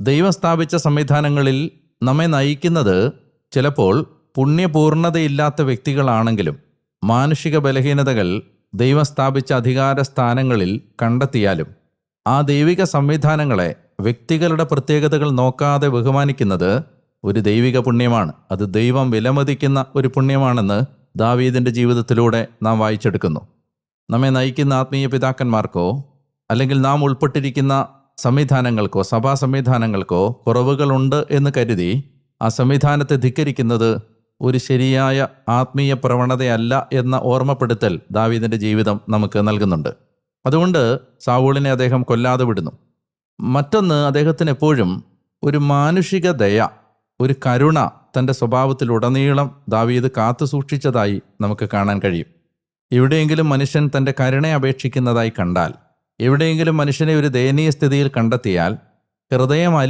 ദൈവം സ്ഥാപിച്ച സംവിധാനങ്ങളിൽ നമ്മെ നയിക്കുന്നത് ചിലപ്പോൾ പുണ്യപൂർണതയില്ലാത്ത വ്യക്തികളാണെങ്കിലും മാനുഷിക ബലഹീനതകൾ ദൈവം സ്ഥാപിച്ച അധികാര സ്ഥാനങ്ങളിൽ കണ്ടെത്തിയാലും ആ ദൈവിക സംവിധാനങ്ങളെ വ്യക്തികളുടെ പ്രത്യേകതകൾ നോക്കാതെ ബഹുമാനിക്കുന്നത് ഒരു ദൈവിക പുണ്യമാണ്. അത് ദൈവം വിലമതിക്കുന്ന ഒരു പുണ്യമാണെന്ന് ദാവീദിൻ്റെ ജീവിതത്തിലൂടെ നാം വായിച്ചെടുക്കുന്നു. നമ്മെ നയിക്കുന്ന ആത്മീയ പിതാക്കന്മാർക്കോ അല്ലെങ്കിൽ നാം ഉൾപ്പെട്ടിരിക്കുന്ന സംവിധാനങ്ങൾക്കോ സഭാ സംവിധാനങ്ങൾക്കോ കുറവുകളുണ്ട് എന്ന് കരുതി ആ സംവിധാനത്തെ ധിക്കരിക്കുന്നത് ഒരു ശരിയായ ആത്മീയ പ്രവണതയല്ല എന്ന ഓർമ്മപ്പെടുത്തൽ ദാവീദിൻ്റെ ജീവിതം നമുക്ക് നൽകുന്നുണ്ട്. അതുകൊണ്ട് സാവൂളിനെ അദ്ദേഹം കൊല്ലാതെ വിടുന്നു. മറ്റൊന്ന്, അദ്ദേഹത്തിന് എപ്പോഴും ഒരു മാനുഷിക ദയ, ഒരു കരുണ തൻ്റെ സ്വഭാവത്തിലുടനീളം ദാവീദ് കാത്തു സൂക്ഷിച്ചതായി നമുക്ക് കാണാൻ കഴിയും. എവിടെയെങ്കിലും മനുഷ്യൻ തൻ്റെ കരുണയെ അപേക്ഷിക്കുന്നതായി കണ്ടാൽ, എവിടെയെങ്കിലും മനുഷ്യനെ ഒരു ദയനീയ സ്ഥിതിയിൽ കണ്ടെത്തിയാൽ ഹൃദയം